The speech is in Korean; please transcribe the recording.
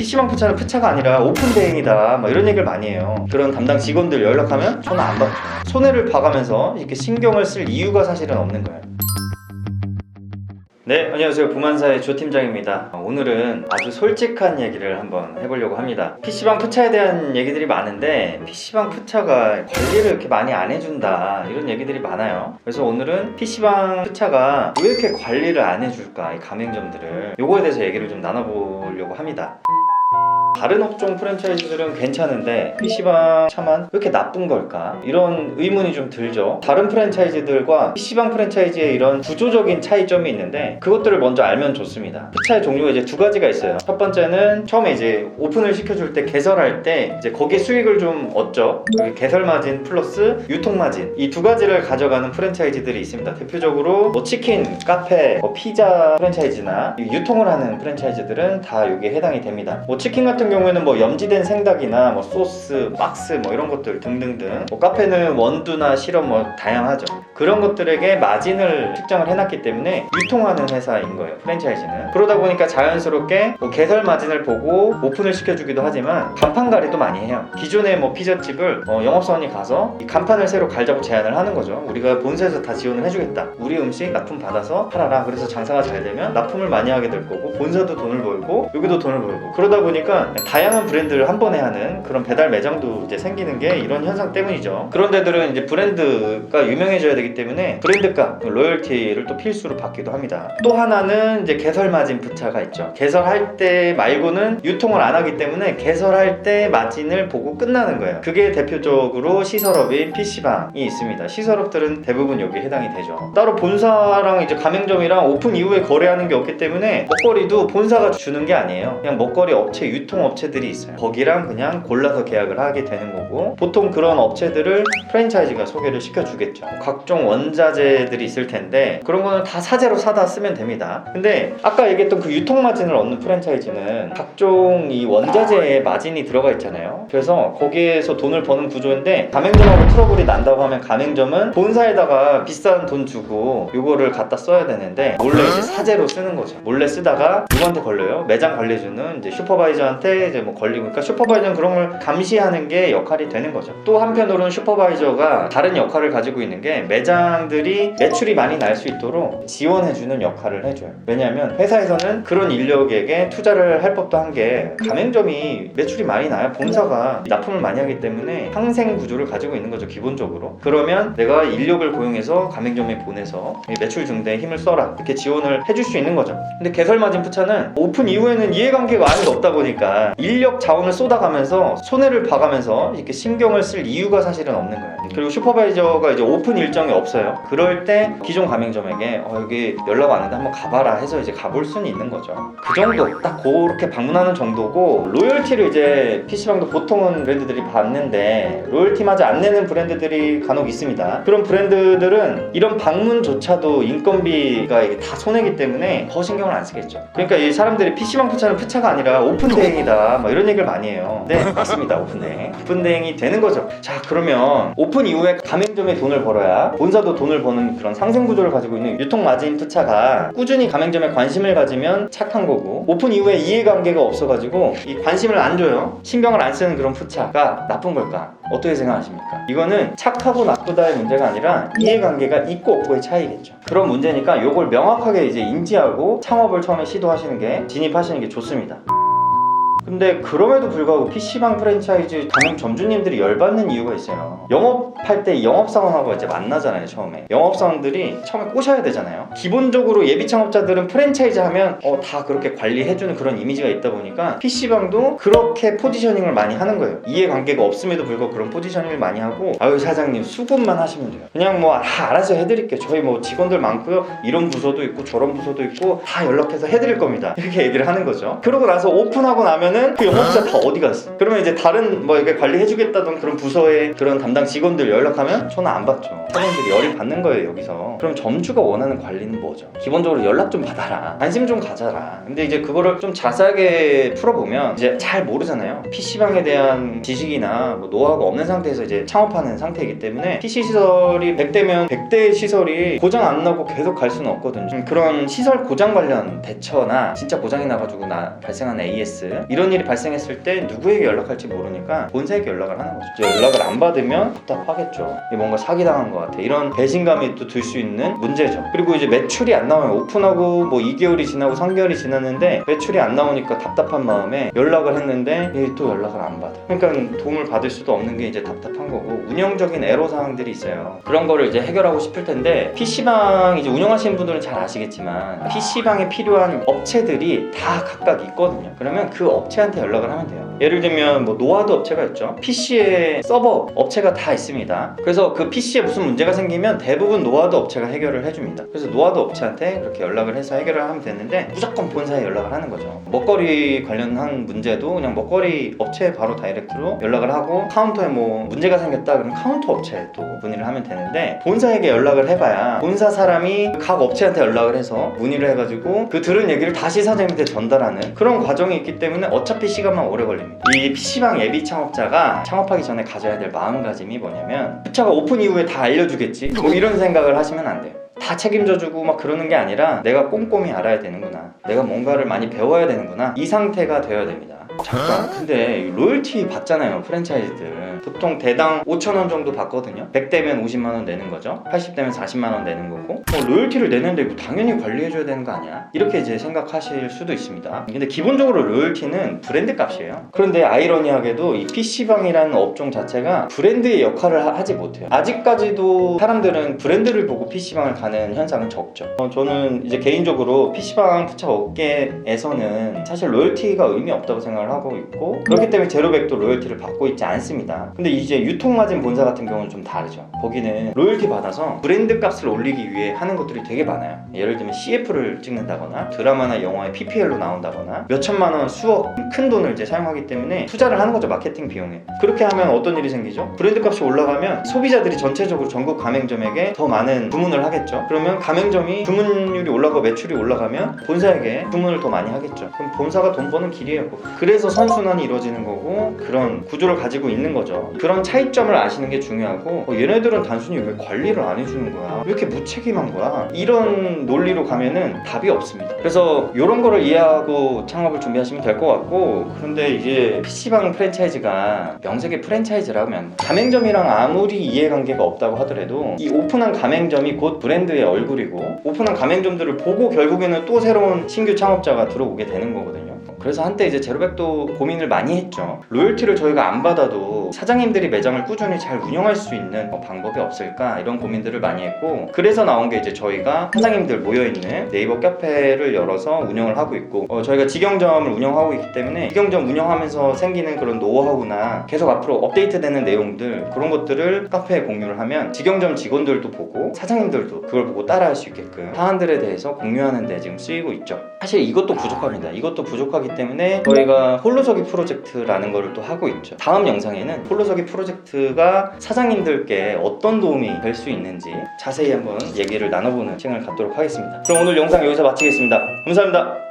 PC방 푸차는 푸차가 아니라 오픈 대행이다 막 이런 얘기를 많이 해요. 그런 담당 직원들 연락하면 전화 안 받죠. 손해를 봐가면서 이렇게 신경을 쓸 이유가 사실은 없는 거예요. 네, 안녕하세요. 부만사의 조 팀장입니다. 오늘은 아주 솔직한 얘기를 한번 해보려고 합니다. PC방 푸차에 대한 얘기들이 많은데 PC방 푸차가 관리를 이렇게 많이 안 해준다 이런 얘기들이 많아요. 그래서 오늘은 PC방 푸차가 왜 이렇게 관리를 안 해줄까, 이 가맹점들을, 요거에 대해서 얘기를 좀 나눠보려고 합니다. 다른 업종 프랜차이즈들은 괜찮은데 PC방 차만 왜 이렇게 나쁜 걸까? 이런 의문이 좀 들죠. 다른 프랜차이즈들과 PC방 프랜차이즈의 이런 구조적인 차이점이 있는데 그것들을 먼저 알면 좋습니다. 푸차의 종류가 이제 두 가지가 있어요. 첫 번째는 처음에 이제 오픈을 시켜줄 때, 개설할 때 이제 거기에 수익을 좀 얻죠. 개설 마진 플러스 유통 마진, 이 두 가지를 가져가는 프랜차이즈들이 있습니다. 대표적으로 뭐 치킨, 카페, 피자 프랜차이즈나 유통을 하는 프랜차이즈들은 다 여기에 해당이 됩니다. 뭐 치킨 같은 경우에는 뭐 염지된 생닭이나 뭐 소스, 박스 뭐 이런 것들 등등등, 뭐 카페는 원두나 시럽 뭐 다양하죠. 그런 것들에게 마진을 측정을 해놨기 때문에 유통하는 회사인 거예요, 프랜차이즈는. 그러다 보니까 자연스럽게 뭐 개설 마진을 보고 오픈을 시켜주기도 하지만 간판 가리도 많이 해요. 기존의 뭐 피자집을 영업사원이 가서 이 간판을 새로 갈자고 제안을 하는 거죠. 우리가 본사에서 다 지원을 해주겠다, 우리 음식 납품 받아서 팔아라. 그래서 장사가 잘 되면 납품을 많이 하게 될 거고 본사도 돈을 벌고 여기도 돈을 벌고, 그러다 보니까 다양한 브랜드를 한 번에 하는 그런 배달 매장도 이제 생기는 게 이런 현상 때문이죠. 그런 데들은 이제 브랜드가 유명해져야 되기 때문에 브랜드값, 로열티를 또 필수로 받기도 합니다. 또 하나는 이제 개설 마진 푸차가 있죠. 개설할 때 말고는 유통을 안 하기 때문에 개설할 때 마진을 보고 끝나는 거예요. 그게 대표적으로 시설업인 PC방이 있습니다. 시설업들은 대부분 여기에 해당이 되죠. 따로 본사랑 이제 가맹점이랑 오픈 이후에 거래하는 게 없기 때문에 먹거리도 본사가 주는 게 아니에요. 그냥 먹거리 업체, 유통업체들이 있어요. 거기랑 그냥 골라서 계약을 하게 되는 거고, 보통 그런 업체들을 프랜차이즈가 소개를 시켜주겠죠. 각종 원자재들이 있을 텐데 그런 거는 다 사재로 사다 쓰면 됩니다. 근데 아까 얘기했던 그 유통 마진을 얻는 프랜차이즈는 각종 이 원자재에 마진이 들어가 있잖아요. 그래서 거기에서 돈을 버는 구조인데, 가맹점하고 트러블이 난다고 하면 가맹점은 본사에다가 비싼 돈 주고 요거를 갖다 써야 되는데 몰래 이제 사재로 쓰는 거죠. 몰래 쓰다가 누구한테 걸려요? 매장 관리주는 이제 슈퍼바이저한테 이제 뭐 걸리고, 그러니까 슈퍼바이저는 그런 걸 감시하는 게 역할이 되는 거죠. 또 한편으로는 슈퍼바이저가 다른 역할을 가지고 있는 게 매장들이 매출이 많이 날 수 있도록 지원해주는 역할을 해줘요. 왜냐하면 회사에서는 그런 인력에게 투자를 할 법도 한 게, 가맹점이 매출이 많이 나야 본사가 납품을 많이 하기 때문에 상생 구조를 가지고 있는 거죠, 기본적으로. 그러면 내가 인력을 고용해서 가맹점에 보내서 매출 증대에 힘을 써라, 이렇게 지원을 해줄 수 있는 거죠. 근데 개설 마진 푸차는 오픈 이후에는 이해관계가 아무도 없다 보니까 인력 자원을 쏟아가면서 손해를 봐가면서 이렇게 신경을 쓸 이유가 사실은 없는 거예요. 그리고 슈퍼바이저가 이제 오픈 일정이 없어요. 그럴 때 기존 가맹점에게 여기 연락 왔는데 한번 가봐라 해서 이제 가볼 수는 있는 거죠. 그 정도, 딱 그렇게 방문하는 정도고, 로열티를 이제 PC방도 보통은 브랜드들이 받는데 로열티마저 안 내는 브랜드들이 간혹 있습니다. 그런 브랜드들은 이런 방문조차도 인건비가 이게 다 손해기 때문에 더 신경을 안 쓰겠죠. 그러니까 이 사람들이 PC방 푸차는 푸차가 아니라 오픈 대행이다 막 이런 얘기를 많이 해요. 네, 맞습니다. 오픈 대행. 오픈 대행이 되는 거죠. 자, 그러면 오픈 이후에 가맹점에 돈을 벌어야 본사도 돈을 버는 그런 상생 구조를 가지고 있는 유통 마진 푸차가 꾸준히 가맹점에 관심을 가지면 착한 거고, 오픈 이후에 이해관계가 없어가지고 이 관심을 안 줘요, 신경을 안 쓰는 그런 푸차가 나쁜 걸까? 어떻게 생각하십니까? 이거는 착하고 나쁘다의 문제가 아니라 이해관계가 있고 없고의 차이겠죠. 그런 문제니까 이걸 명확하게 이제 인지하고 창업을 처음에 시도하시는 게, 진입하시는 게 좋습니다. 근데 그럼에도 불구하고 PC방 프랜차이즈 가맹 점주님들이 열받는 이유가 있어요. 영업할 때 영업사원하고 이제 만나잖아요. 처음에 영업사원들이 처음에 꼬셔야 되잖아요. 기본적으로 예비 창업자들은 프랜차이즈 하면 다 그렇게 관리해주는 그런 이미지가 있다 보니까 PC방도 그렇게 포지셔닝을 많이 하는 거예요. 이해관계가 없음에도 불구하고 그런 포지셔닝을 많이 하고, 아유 사장님 수급만 하시면 돼요, 그냥 뭐 다 알아서 해드릴게요, 저희 뭐 직원들 많고요, 이런 부서도 있고 저런 부서도 있고 다 연락해서 해드릴 겁니다, 이렇게 얘기를 하는 거죠. 그러고 나서 오픈하고 나면은 그 영업자 다 어디 갔어? 그러면 이제 다른 뭐 이렇게 관리해주겠다던 그런 부서의 그런 담당 직원들 연락하면 전화 안 받죠. 사장님들이 열이 받는 거예요, 여기서. 그럼 점주가 원하는 관리는 뭐죠? 기본적으로 연락 좀 받아라, 관심 좀 가져라. 근데 이제 그거를 좀 자세하게 풀어보면 이제 잘 모르잖아요. PC방에 대한 지식이나 뭐 노하우가 없는 상태에서 이제 창업하는 상태이기 때문에 PC 시설이 100대면 100대 시설이 고장 안 나고 계속 갈 수는 없거든요. 그런 시설 고장 관련 대처나 진짜 고장이 나가지고 발생한 AS 이런 이런 일이 발생했을 때 누구에게 연락할지 모르니까 본사에게 연락을 하는 거죠. 이제 연락을 안 받으면 답답하겠죠. 뭔가 사기당한 것 같아. 이런 배신감이 또 들 수 있는 문제죠. 그리고 이제 매출이 안 나와요. 오픈하고 뭐 2개월이 지나고 3개월이 지났는데 매출이 안 나오니까 답답한 마음에 연락을 했는데 얘 또 연락을 안 받아. 그러니까 도움을 받을 수도 없는 게 이제 답답한 거고, 운영적인 애로사항들이 있어요. 그런 거를 이제 해결하고 싶을 텐데, PC방 이제 운영하시는 분들은 잘 아시겠지만 PC방에 필요한 업체들이 다 각각 있거든요. 그러면 그 업체한테 연락을 하면 돼요. 예를 들면 뭐 노하드 업체가 있죠. PC에 서버 업체가 다 있습니다. 그래서 그 PC에 무슨 문제가 생기면 대부분 노하드 업체가 해결을 해줍니다. 그래서 노하드 업체한테 그렇게 연락을 해서 해결을 하면 되는데, 무조건 본사에 연락을 하는 거죠. 먹거리 관련한 문제도 그냥 먹거리 업체에 바로 다이렉트로 연락을 하고, 카운터에 뭐 문제가 생겼다 그러면 카운터 업체에 또 문의를 하면 되는데, 본사에게 연락을 해봐야 본사 사람이 각 업체한테 연락을 해서 문의를 해가지고 그 들은 얘기를 다시 사장님한테 전달하는 그런 과정이 있기 때문에 어차피 시간만 오래 걸립니다. 이 PC방 예비 창업자가 창업하기 전에 가져야 될 마음가짐이 뭐냐면, 푸차가 오픈 이후에 다 알려주겠지 뭐 이런 생각을 하시면 안 돼요. 다 책임져주고 막 그러는 게 아니라 내가 꼼꼼히 알아야 되는구나, 내가 뭔가를 많이 배워야 되는구나, 이 상태가 되어야 됩니다. 잠깐, 근데 로열티 받잖아요. 프랜차이즈들 보통 대당 5,000원 정도 받거든요. 100대면 50만원 내는 거죠. 80대면 40만원 내는 거고, 로열티를 내는데 뭐 당연히 관리해줘야 되는 거 아니야? 이렇게 이제 생각하실 수도 있습니다. 근데 기본적으로 로열티는 브랜드 값이에요. 그런데 아이러니하게도 이 PC방이라는 업종 자체가 브랜드의 역할을 하지 못해요. 아직까지도 사람들은 브랜드를 보고 PC방을 가는 현상은 적죠. 저는 이제 개인적으로 PC방 푸차 업계에서는 사실 로열티가 의미 없다고 생각을 하고 있고, 그렇기 때문에 제로백도 로열티를 받고 있지 않습니다. 근데 이제 유통마진 본사 같은 경우는 좀 다르죠. 거기는 로열티 받아서 브랜드 값을 올리기 위해 하는 것들이 되게 많아요. 예를 들면 CF를 찍는다거나 드라마나 영화에 PPL로 나온다거나 몇천만 원, 수억 큰 돈을 이제 사용하기 때문에 투자를 하는 거죠. 마케팅 비용에. 그렇게 하면 어떤 일이 생기죠? 브랜드 값이 올라가면 소비자들이 전체적으로 전국 가맹점에게 더 많은 주문을 하겠죠. 그러면 가맹점이 주문율이 올라가고 매출이 올라가면 본사에게 주문을 더 많이 하겠죠. 그럼 본사가 돈 버는 길이에요. 그래서 선순환이 이루어지는 거고, 그런 구조를 가지고 있는 거죠. 그런 차이점을 아시는 게 중요하고, 얘네들은 단순히 왜 관리를 안 해주는 거야? 왜 이렇게 무책임한 거야? 이런 논리로 가면은 답이 없습니다. 그래서 이런 거를 이해하고 창업을 준비하시면 될 것 같고, 그런데 이제 PC방 프랜차이즈가 명색의 프랜차이즈라면 가맹점이랑 아무리 이해관계가 없다고 하더라도 이 오픈한 가맹점이 곧 브랜드의 얼굴이고, 오픈한 가맹점들을 보고 결국에는 또 새로운 신규 창업자가 들어오게 되는 거거든요. 그래서 한때 이제 제로백도 고민을 많이 했죠. 로열티를 저희가 안 받아도 사장님들이 매장을 꾸준히 잘 운영할 수 있는 방법이 없을까, 이런 고민들을 많이 했고, 그래서 나온 게 이제 저희가 사장님들 모여있는 네이버 카페를 열어서 운영을 하고 있고, 저희가 직영점을 운영하고 있기 때문에 직영점 운영하면서 생기는 그런 노하우나 계속 앞으로 업데이트되는 내용들, 그런 것들을 카페에 공유를 하면 직영점 직원들도 보고 사장님들도 그걸 보고 따라할 수 있게끔 사안들에 대해서 공유하는 데 지금 쓰이고 있죠. 사실 이것도 부족합니다. 이것도 부족하기 때문에 저희가 홀로서기 프로젝트라는 거를 또 하고 있죠. 다음 영상에는 홀로서기 프로젝트가 사장님들께 어떤 도움이 될 수 있는지 자세히 한번 얘기를 나눠보는 시간을 갖도록 하겠습니다. 그럼 오늘 영상 여기서 마치겠습니다. 감사합니다.